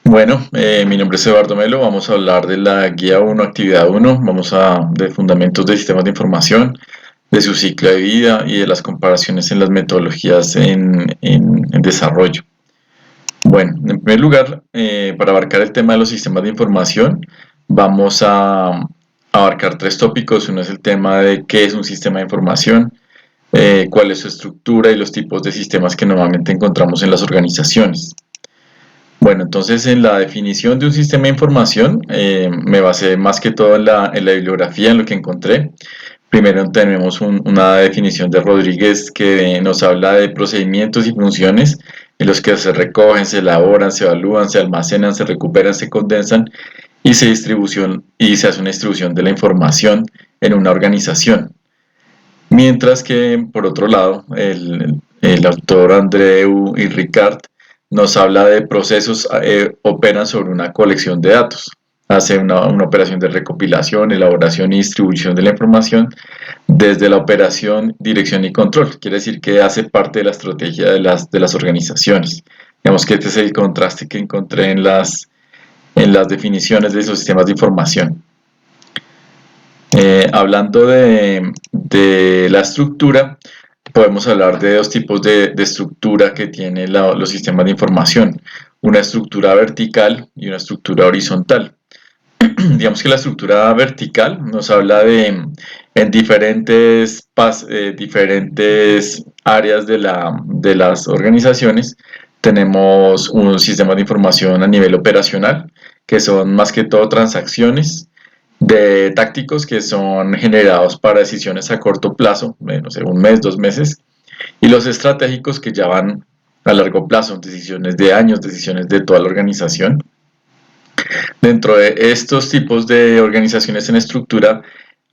Bueno, mi nombre es Eduardo Melo, vamos a hablar de la guía 1, actividad 1, de fundamentos de sistemas de información, de su ciclo de vida y de las comparaciones en las metodologías en desarrollo. Bueno, en primer lugar, para abarcar el tema de los sistemas de información, vamos a abarcar tres tópicos. Uno es el tema de qué es un sistema de información, cuál es su estructura y los tipos de sistemas que normalmente encontramos en las organizaciones. Bueno, entonces en la definición de un sistema de información me basé más que todo en la bibliografía, en lo que encontré. Primero tenemos una definición de Rodríguez que nos habla de procedimientos y funciones en los que se recogen, se elaboran, se evalúan, se almacenan, se recuperan, se condensan y se hace una distribución de la información en una organización. Mientras que, por otro lado, el autor Andreu y Ricard nos habla de procesos operan sobre una colección de datos. Hace una operación de recopilación, elaboración y distribución de la información desde la operación, dirección y control. Quiere decir que hace parte de la estrategia de las organizaciones. Digamos que este es el contraste que encontré en las definiciones de esos sistemas de información. Hablando de la estructura, podemos hablar de dos tipos de estructura que tienen los sistemas de información, una estructura vertical y una estructura horizontal. Digamos que la estructura vertical nos habla en diferentes áreas de las organizaciones. Tenemos un sistema de información a nivel operacional, que son más que todo transacciones de tácticos que son generados para decisiones a corto plazo, no sé, un mes, 2 meses, y los estratégicos que ya van a largo plazo, decisiones de años, decisiones de toda la organización. Dentro de estos tipos de organizaciones en estructura,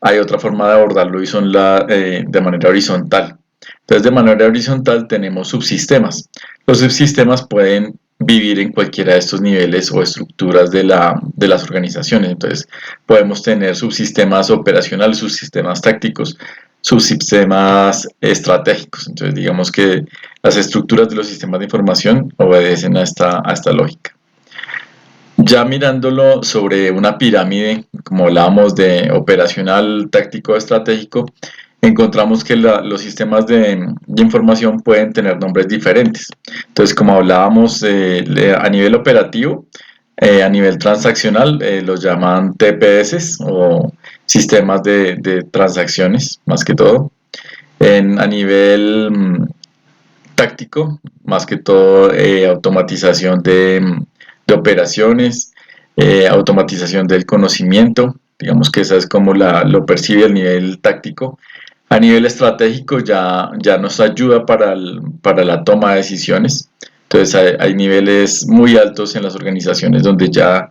hay otra forma de abordarlo y son de manera horizontal. Entonces, de manera horizontal tenemos subsistemas. Los subsistemas pueden vivir en cualquiera de estos niveles o estructuras de las organizaciones. Entonces, podemos tener subsistemas operacionales, subsistemas tácticos, subsistemas estratégicos. Entonces, digamos que las estructuras de los sistemas de información obedecen a esta lógica. Ya mirándolo sobre una pirámide, como hablábamos de operacional, táctico, estratégico, encontramos que los sistemas de información pueden tener nombres diferentes. Entonces, como hablábamos a nivel operativo, a nivel transaccional, los llaman TPS o sistemas de transacciones, más que todo. A nivel táctico, más que todo automatización de operaciones, automatización del conocimiento, digamos que esa es como lo percibe el nivel táctico. A nivel estratégico ya nos ayuda para la toma de decisiones. Entonces hay niveles muy altos en las organizaciones donde ya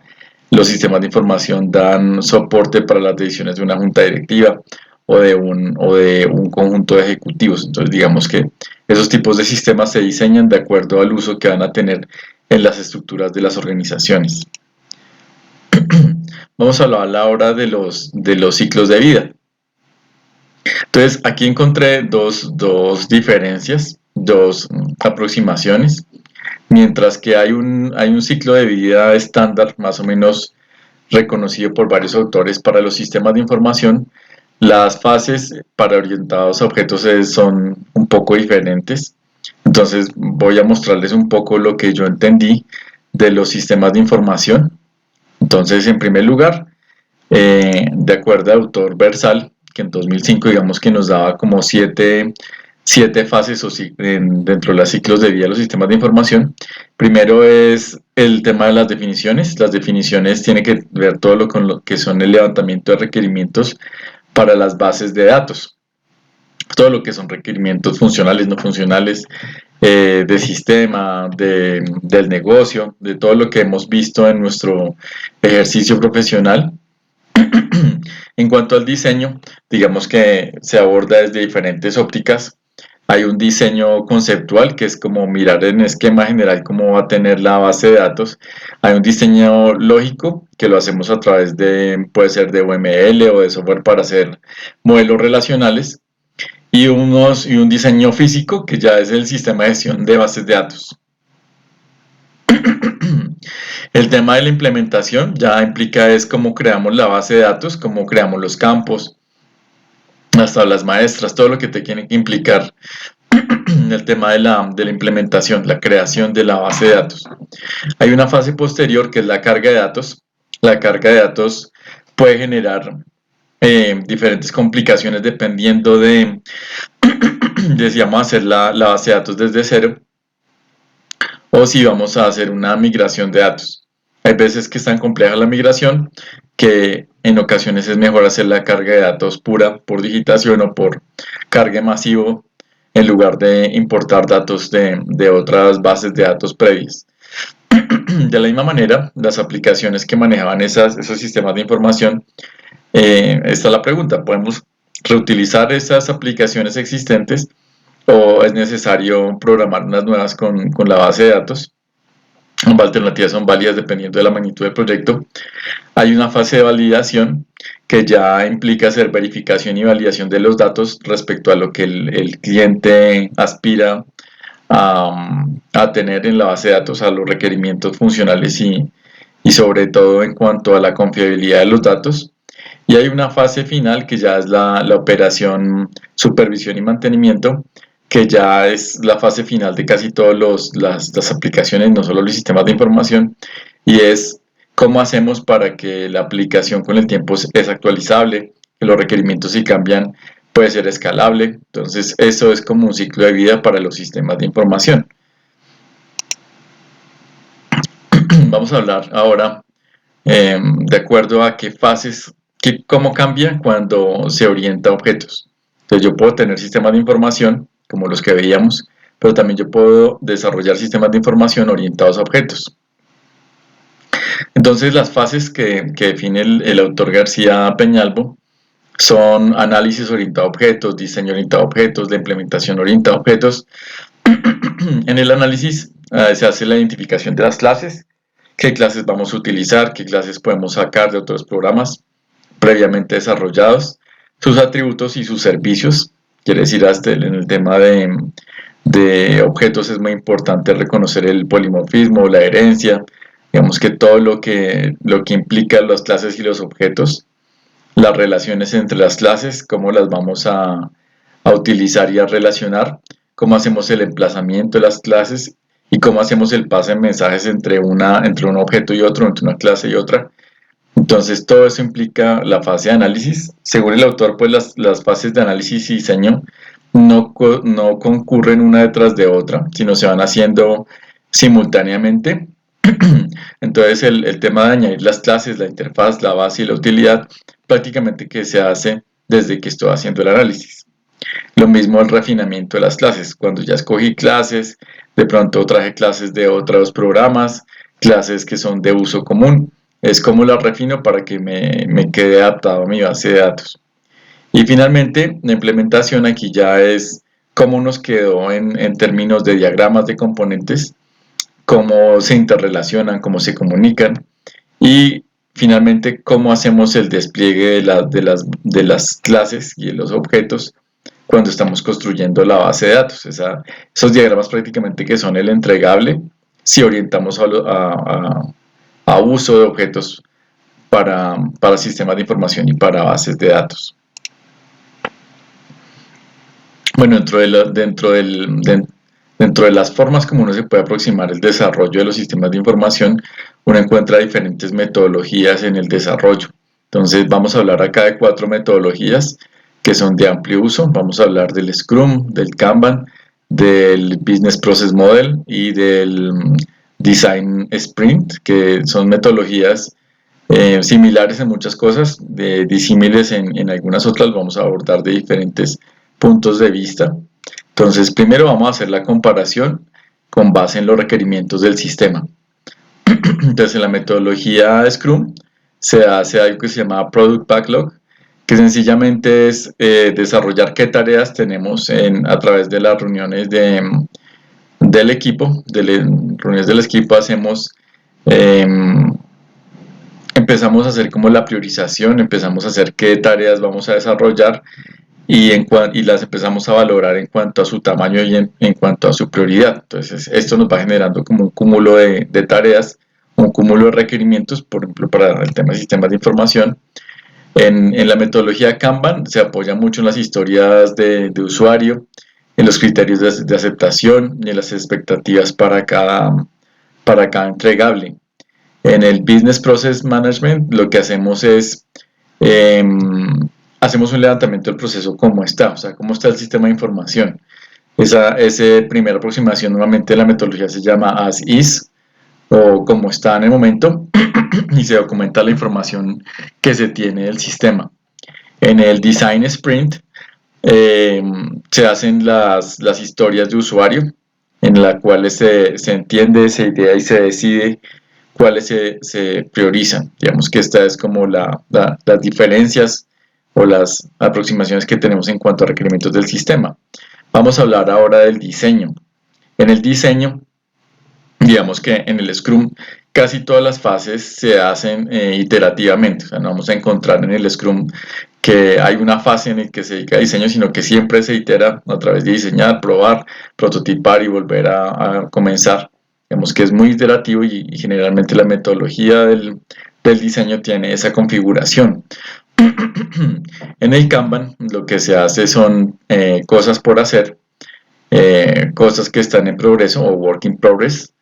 los sistemas de información dan soporte para las decisiones de una junta directiva o de un conjunto de ejecutivos. Entonces digamos que esos tipos de sistemas se diseñan de acuerdo al uso que van a tener en las estructuras de las organizaciones. Vamos a hablar ahora de los ciclos de vida. Entonces, aquí encontré dos diferencias, dos aproximaciones. Mientras que hay un ciclo de vida estándar, más o menos reconocido por varios autores para los sistemas de información, las fases para orientados a objetos son un poco diferentes. Entonces, voy a mostrarles un poco lo que yo entendí de los sistemas de información. Entonces, en primer lugar, de acuerdo al autor Bersal, que en 2005 digamos que nos daba como siete fases dentro de los ciclos de vida de los sistemas de información. Primero es el tema de las definiciones. Las definiciones tienen que ver todo con lo que son el levantamiento de requerimientos para las bases de datos. Todo lo que son requerimientos funcionales, no funcionales, de sistema, del negocio, de todo lo que hemos visto en nuestro ejercicio profesional. En cuanto al diseño, digamos que se aborda desde diferentes ópticas. Hay un diseño conceptual que es como mirar en esquema general cómo va a tener la base de datos. Hay un diseño lógico que lo hacemos a través puede ser de UML o de software para hacer modelos relacionales. Y un diseño físico que ya es el sistema de gestión de bases de datos. El tema de la implementación ya implica es cómo creamos la base de datos, cómo creamos los campos, las tablas maestras, todo lo que te tiene que implicar el tema de la implementación, la creación de la base de datos. Hay una fase posterior que es la carga de datos. La carga de datos puede generar diferentes complicaciones dependiendo de si vamos a hacer la base de datos desde cero o si vamos a hacer una migración de datos. Hay veces que es tan compleja la migración que en ocasiones es mejor hacer la carga de datos pura por digitación o por carga masivo en lugar de importar datos de otras bases de datos previas. De la misma manera, las aplicaciones que manejaban esos sistemas de información, esta es la pregunta, ¿podemos reutilizar esas aplicaciones existentes o es necesario programar unas nuevas con la base de datos? Ambas alternativas son válidas dependiendo de la magnitud del proyecto. Hay una fase de validación que ya implica hacer verificación y validación de los datos respecto a lo que el cliente aspira a tener en la base de datos, a los requerimientos funcionales y sobre todo en cuanto a la confiabilidad de los datos. Y hay una fase final que ya es la operación, supervisión y mantenimiento, que ya es la fase final de casi todas las aplicaciones, no solo los sistemas de información, y es cómo hacemos para que la aplicación con el tiempo es actualizable, que los requerimientos si cambian puede ser escalable. Entonces eso es como un ciclo de vida para los sistemas de información. Vamos a hablar ahora de acuerdo a qué fases, cómo cambia cuando se orienta a objetos. Entonces yo puedo tener sistemas de información como los que veíamos, pero también yo puedo desarrollar sistemas de información orientados a objetos. Entonces las fases que define el autor García Peñalvo son análisis orientado a objetos, diseño orientado a objetos, la implementación orientada a objetos. En el análisis se hace la identificación de las clases, qué clases vamos a utilizar, qué clases podemos sacar de otros programas previamente desarrollados, sus atributos y sus servicios. Quiere decir, hasta en el tema de objetos es muy importante reconocer el polimorfismo, la herencia, digamos que todo lo que implica las clases y los objetos, las relaciones entre las clases, cómo las vamos a utilizar y a relacionar, cómo hacemos el emplazamiento de las clases y cómo hacemos el pase de mensajes entre un objeto y otro, entre una clase y otra. Entonces todo eso implica la fase de análisis. Según el autor, pues las fases de análisis y diseño no concurren una detrás de otra, sino se van haciendo simultáneamente. Entonces el tema de añadir las clases, la interfaz, la base y la utilidad, prácticamente que se hace desde que estoy haciendo el análisis. Lo mismo el refinamiento de las clases, cuando ya escogí clases, de pronto traje clases de otros programas, clases que son de uso común, es como las refino para que me quede adaptado a mi base de datos. Y finalmente, la implementación aquí ya es cómo nos quedó en términos de diagramas de componentes, cómo se interrelacionan, cómo se comunican y finalmente cómo hacemos el despliegue de las clases y de los objetos cuando estamos construyendo la base de datos. Esos diagramas prácticamente que son el entregable si orientamos a uso de objetos para sistemas de información y para bases de datos. Bueno, dentro de las formas como uno se puede aproximar el desarrollo de los sistemas de información, uno encuentra diferentes metodologías en el desarrollo. Entonces vamos a hablar acá de 4 metodologías que son de amplio uso. Vamos a hablar del Scrum, del Kanban, del Business Process Model y del Design Sprint, que son metodologías similares en muchas cosas, disímiles en algunas otras. Vamos a abordar de diferentes puntos de vista. Entonces, primero vamos a hacer la comparación con base en los requerimientos del sistema. Entonces, en la metodología Scrum se hace algo que se llama Product Backlog, que sencillamente es desarrollar qué tareas tenemos a través de las reuniones del equipo. Reuniones del equipo empezamos a hacer como la priorización, empezamos a hacer qué tareas vamos a desarrollar y las empezamos a valorar en cuanto a su tamaño y en cuanto a su prioridad. Entonces esto nos va generando como un cúmulo de tareas, un cúmulo de requerimientos, por ejemplo, para el tema de sistemas de información. En la metodología Kanban se apoya mucho en las historias de usuario, en los criterios de aceptación y en las expectativas para cada entregable. En el Business Process Management lo que hacemos es, eh, hacemos un levantamiento del proceso como está, o sea, cómo está el sistema de información. Esa primera aproximación normalmente la metodología se llama as is o como está en el momento y se documenta la información que se tiene del sistema. En el Design Sprint se hacen las historias de usuario en las cuales se entiende, se idea y se decide cuáles se priorizan. Digamos que esta es como las diferencias o las aproximaciones que tenemos en cuanto a requerimientos del sistema. Vamos a hablar ahora del diseño. En el diseño, digamos que en el Scrum casi todas las fases se hacen iterativamente. O sea, no vamos a encontrar en el Scrum que hay una fase en la que se dedica a diseño, sino que siempre se itera a través de diseñar, probar, prototipar y volver a comenzar. Digamos que es muy iterativo y generalmente la metodología del diseño tiene esa configuración. En el Kanban lo que se hace son cosas por hacer, cosas que están en progreso o work in progress,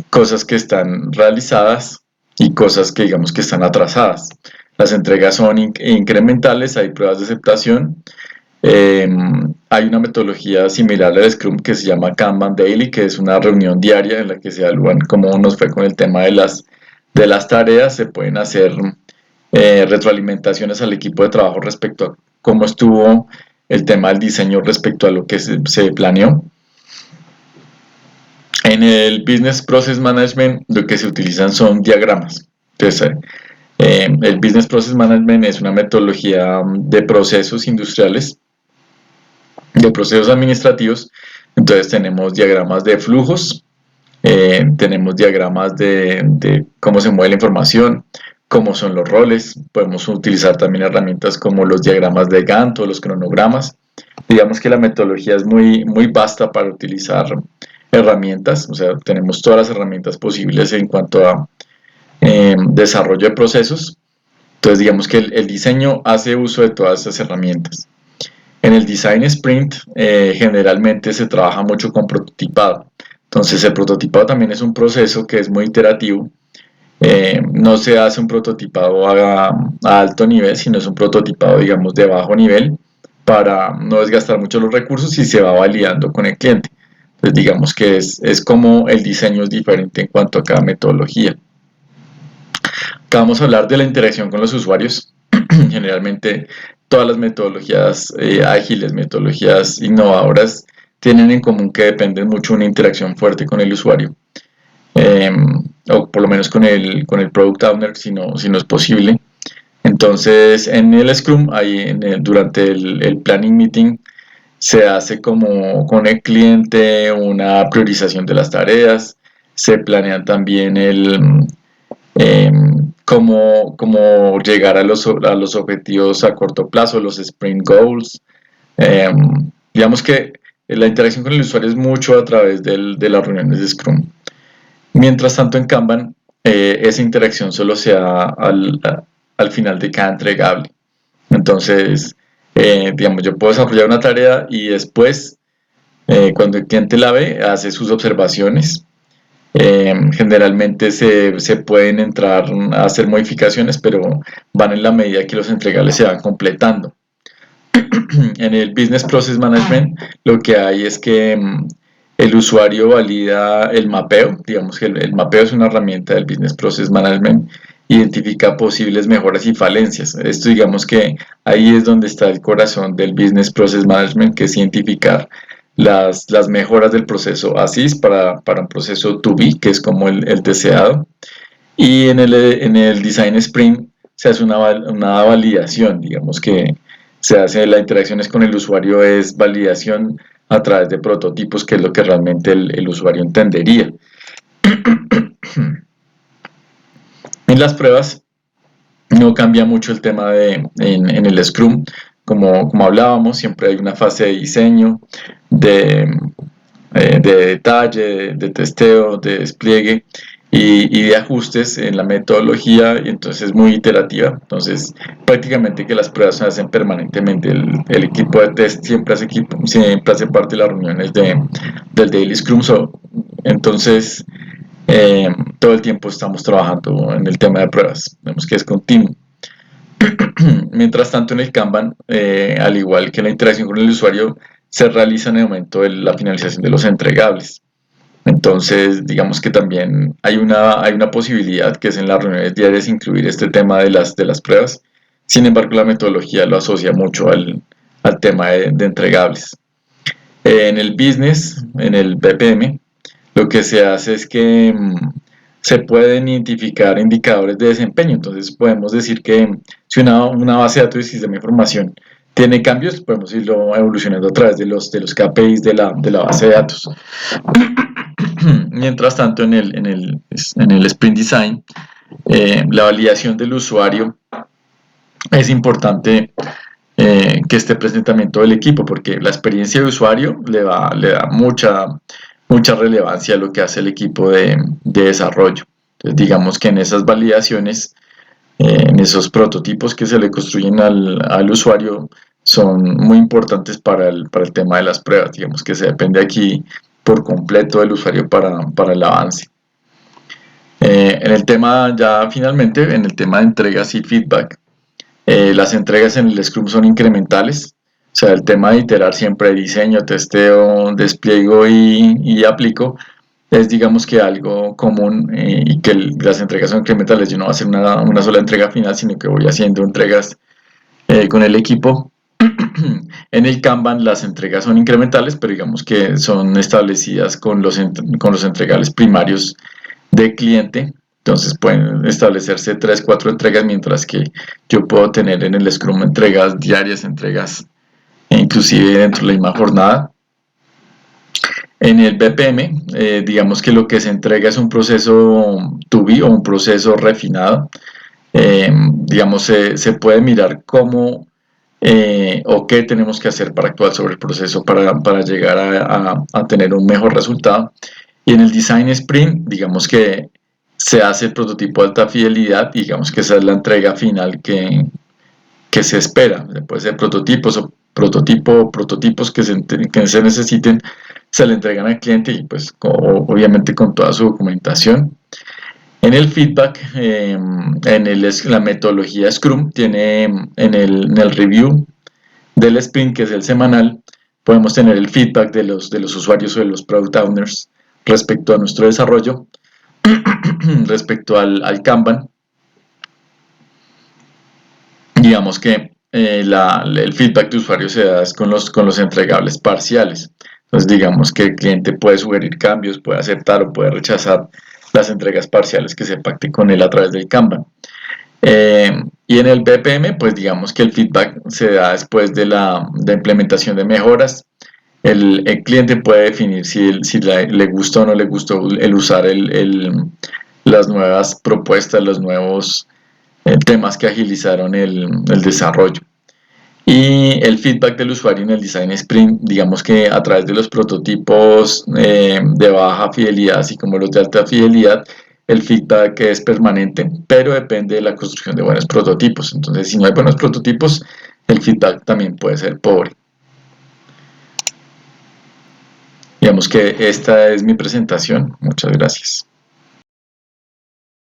cosas que están realizadas y cosas que digamos que están atrasadas. Las entregas son incrementales, hay pruebas de aceptación. Hay una metodología similar al Scrum que se llama Kanban Daily, que es una reunión diaria en la que se evalúan cómo nos fue con el tema de las tareas. Se pueden hacer retroalimentaciones al equipo de trabajo respecto a cómo estuvo el tema del diseño respecto a lo que se planeó. En el Business Process Management lo que se utilizan son diagramas. Entonces, el Business Process Management es una metodología de procesos industriales, de procesos administrativos. Entonces tenemos diagramas de flujos, tenemos diagramas de cómo se mueve la información, cómo son los roles. Podemos utilizar también herramientas como los diagramas de Gantt o los cronogramas. Digamos que la metodología es muy vasta para utilizar herramientas, o sea, tenemos todas las herramientas posibles en cuanto a desarrollo de procesos. Entonces, digamos que el diseño hace uso de todas esas herramientas. En el Design Sprint, generalmente se trabaja mucho con prototipado. Entonces, el prototipado también es un proceso que es muy iterativo. No se hace un prototipado a alto nivel, sino es un prototipado, digamos, de bajo nivel para no desgastar mucho los recursos y se va validando con el cliente. Entonces, digamos que es como el diseño es diferente en cuanto a cada metodología. Acá vamos a hablar de la interacción con los usuarios. Generalmente todas las metodologías ágiles, metodologías innovadoras, tienen en común que dependen mucho de una interacción fuerte con el usuario. O por lo menos con el Product Owner, si no es posible. Entonces, en el Scrum, durante el Planning Meeting, se hace como con el cliente una priorización de las tareas, se planean también cómo llegar a los objetivos a corto plazo, los sprint goals. Digamos que la interacción con el usuario es mucho a través de las reuniones de Scrum. Mientras tanto, en Kanban, esa interacción solo se da al final de cada entregable. Entonces, digamos, yo puedo desarrollar una tarea y después, cuando el cliente la ve, hace sus observaciones. Generalmente se pueden entrar a hacer modificaciones, pero van en la medida que los entregables se van completando. En el Business Process Management lo que hay es que el usuario valida el mapeo. Digamos que el mapeo es una herramienta del Business Process Management, identifica posibles mejoras y falencias. Esto, digamos que ahí es donde está el corazón del Business Process Management, que es identificar las mejoras del proceso ASIS para un proceso to be, que es como el deseado. Y en el Design Sprint se hace una validación, digamos que se hace las interacciones con el usuario, es validación a través de prototipos, que es lo que realmente el usuario entendería. En las pruebas no cambia mucho el tema en el Scrum, como hablábamos, siempre hay una fase de diseño, de detalle, de testeo, de despliegue, y de ajustes en la metodología, y entonces es muy iterativa. Entonces, prácticamente que las pruebas se hacen permanentemente. El equipo de test siempre hace parte de las reuniones del Daily Scrum. Entonces, todo el tiempo estamos trabajando en el tema de pruebas. Vemos que es continuo. Mientras tanto, en el Kanban, al igual que la interacción con el usuario, se realiza en el momento de la finalización de los entregables. Entonces, digamos que también hay una posibilidad que es en las reuniones diarias incluir este tema de las pruebas. Sin embargo, la metodología lo asocia mucho al tema de entregables. En el business, en el BPM, lo que se hace es que se pueden identificar indicadores de desempeño. Entonces, podemos decir que si una base de datos y sistema de información tiene cambios, podemos irlo evolucionando a través de los KPIs de la base de datos. Mientras tanto, en el Sprint Design, la validación del usuario es importante que esté presente también todo el equipo, porque la experiencia de usuario le da mucha relevancia a lo que hace el equipo de desarrollo. Entonces, digamos que en esas validaciones, en esos prototipos que se le construyen al usuario, son muy importantes para el tema de las pruebas. Digamos que se depende aquí por completo del usuario para el avance. En el tema, ya finalmente, en el tema de entregas y feedback, las entregas en el Scrum son incrementales, o sea, el tema de iterar siempre diseño, testeo, despliego y aplico, es digamos que algo común y que las entregas son incrementales. Yo no voy a hacer una sola entrega final, sino que voy haciendo entregas con el equipo. En el Kanban las entregas son incrementales, pero digamos que son establecidas con los entregables primarios de cliente. Entonces pueden establecerse 3, 4 entregas, mientras que yo puedo tener en el Scrum entregas diarias, entregas inclusive dentro de la misma jornada. En el BPM, digamos que lo que se entrega es un proceso to be o un proceso refinado. Digamos, se puede mirar cómo o qué tenemos que hacer para actuar sobre el proceso para llegar a tener un mejor resultado. Y en el Design Sprint, digamos que se hace el prototipo de alta fidelidad, digamos que esa es la entrega final que se espera. Puede ser prototipos o prototipos que se necesiten, se le entregan al cliente y pues obviamente con toda su documentación. En el feedback, la metodología Scrum tiene en el review del sprint, que es el semanal, podemos tener el feedback de los usuarios o de los product owners respecto a nuestro desarrollo, respecto al Kanban. Digamos que el feedback de usuario se da con los entregables parciales. Entonces, digamos que el cliente puede sugerir cambios, puede aceptar o puede rechazar las entregas parciales que se pacten con él a través del Kanban. Y en el BPM, pues digamos que el feedback se da después de la implementación de mejoras. El cliente puede definir si le gustó o no le gustó el usar las nuevas propuestas, los nuevos temas que agilizaron el desarrollo. Y el feedback del usuario en el Design Sprint, digamos que a través de los prototipos de baja fidelidad, así como los de alta fidelidad, el feedback es permanente, pero depende de la construcción de buenos prototipos. Entonces, si no hay buenos prototipos, el feedback también puede ser pobre. Digamos que esta es mi presentación. Muchas gracias.